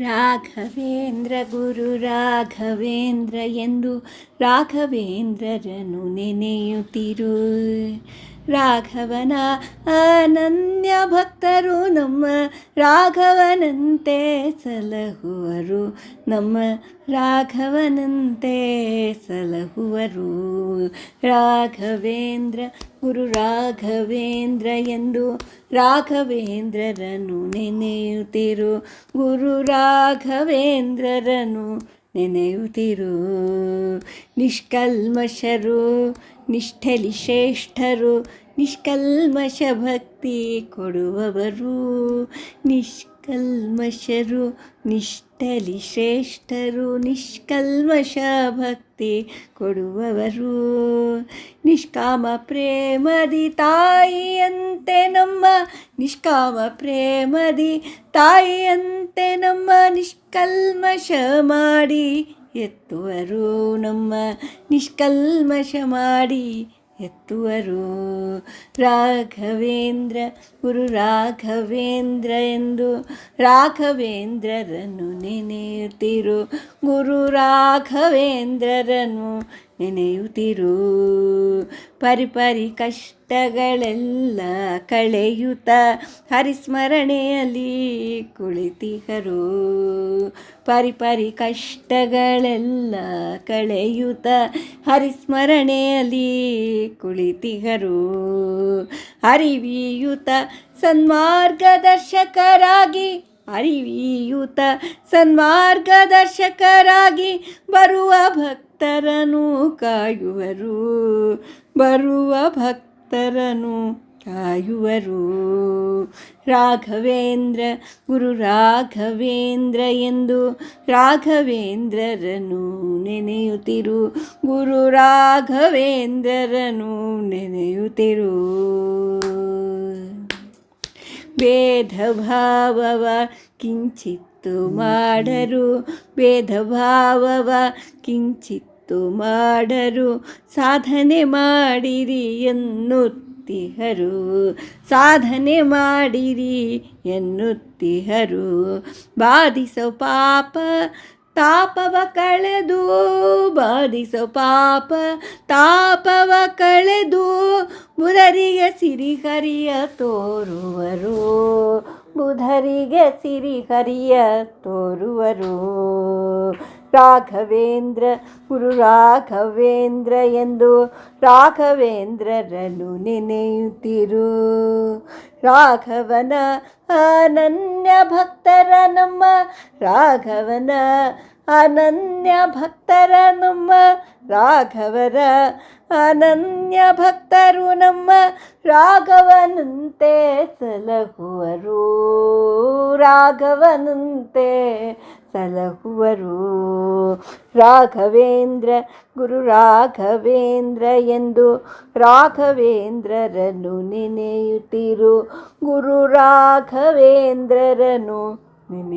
ರಾಘವೇಂದ್ರ ಗುರು ರಾಘವೇಂದ್ರ ಎಂದು ರಾಘವೇಂದ್ರರನು ನೆನೆಯುತ್ತಿರು. ರಾಘವನ ಅನನ್ಯ ಭಕ್ತರು ನಮ್ಮ ರಾಘವನಂತೆ ಸಲಹುವರು, ನಮ್ಮ ರಾಘವನಂತೆ ಸಲಹುವರು. ರಾಘವೇಂದ್ರ ಗುರು ರಾಘವೇಂದ್ರ ಎಂದು ರಾಘವೇಂದ್ರರನು ನೆನೆಯುತ್ತಿರು. ಗುರು ರಾಘವೇಂದ್ರರನು ನೆನೆಯುತ್ತಿರು. ನಿಷ್ಕಲ್ಮಶರು ನಿಷ್ಠೆಲಿ ಶ್ರೇಷ್ಠರು, ನಿಷ್ಕಲ್ಮಶ ಭಕ್ತಿ ಕೊಡುವವರು. ನಿಷ್ಕಲ್ಮಶರು ನಿಷ್ಠೆಲಿ ಶ್ರೇಷ್ಠರು, ನಿಷ್ಕಲ್ಮಶ ಭಕ್ತಿ ಕೊಡುವವರು. ನಿಷ್ಕಾಮ ಪ್ರೇಮದಿ ತಾಯಿಯಂತೆ ನಮ್ಮ, ನಿಷ್ಕಾಮ ಪ್ರೇಮದಿ ತಾಯಿಯಂತೆ ನಮ್ಮ ನಿಷ್ಕಲ್ಮಶ ಮಾಡಿ ಎತ್ತುವರು, ನಮ್ಮ ನಿಷ್ಕಲ್ಮಶ ಮಾಡಿ ಎತ್ತುವರು. ರಾಘವೇಂದ್ರ ಗುರು ರಾಘವೇಂದ್ರ ಎಂದು ರಾಘವೇಂದ್ರರನ್ನು ನೆನೆಯುತ್ತಿರು. ಗುರು ರಾಘವೇಂದ್ರರನ್ನು ನೆನೆಯುತ್ತಿರು. ಪರಿಪರಿ ಕಷ್ಟಗಳೆಲ್ಲ ಕಳೆಯುತ್ತ ಹರಿಸ್ಮರಣೆಯಲ್ಲಿ ಕುಳಿತಿಹರು. ಪರಿಪರಿ ಕಷ್ಟಗಳೆಲ್ಲ ಕಳೆಯುತ್ತ ಹರಿಸ್ಮರಣೆಯಲ್ಲಿ ಕುಳಿತಿಹರು. ಅರಿವಿಯುತ ಸನ್ಮಾರ್ಗದರ್ಶಕರಾಗಿ, ಅರಿವಿಯುತ ಸನ್ಮಾರ್ಗದರ್ಶಕರಾಗಿ ಬರುವ ಭಕ್ತರನ್ನು ಕಾಯುವರು, ಬರುವ ಭಕ್ತರನ್ನು ಕಾಯುವರು. ರಾಘವೇಂದ್ರ ಗುರು ರಾಘವೇಂದ್ರ ಎಂದು ರಾಘವೇಂದ್ರರನು ನೆನೆಯುತ್ತಿರು. ಗುರು ರಾಘವೇಂದ್ರರನು ನೆನೆಯುತ್ತಿರು. ಭೇದ ಭಾವವ ಕಿಂಚಿತ್ತು ಮಾಡರು, ಭೇದ ಭಾವವ ಕಿಂಚಿತ್ತು ಮಾಡರು, ಸಾಧನೆ ಮಾಡಿರಿ ಎನ್ನುತ್ತಿಹರು, ಸಾಧನೆ ಮಾಡಿರಿ ಎನ್ನುತ್ತಿಹರು. ಬಾಧಿಸೋ ಪಾಪ ತಾಪವ ಕಳೆದು, ಬಾಧಿಸೋ ಪಾಪ ತಾಪವ ಕಳೆದು, ಬುಧರಿಗೆ ಸಿರಿಹರಿಯ ತೋರುವರು, ಬುಧರಿಗೆ ಸಿರಿಹರಿಯ ತೋರುವರು. ರಾಘವೇಂದ್ರ ಗುರು ರಾಘವೇಂದ್ರ ಎಂದು ರಾಘವೇಂದ್ರರನು ನೆನೆಯುತ್ತಿರು. ರಾಘವನ ಅನನ್ಯ ಭಕ್ತರ ನಮ್ಮ, ರಾಘವನ ಅನನ್ಯ ಭಕ್ತರ ನಮ್ಮ, ರಾಘವರ ಅನನ್ಯ ಭಕ್ತರು ನಮ್ಮ ರಾಘವನಂತೆ ಸಲಹುವರು, ರಾಘವನಂತೆ ಸಲಹುವರು. ರಾಘವೇಂದ್ರ ಗುರು ರಾಘವೇಂದ್ರ ಎಂದು ರಾಘವೇಂದ್ರರನು ನೆನೆಯುತ್ತಿರು. ಗುರು ರಾಘವೇಂದ್ರರನು ನೆನೆ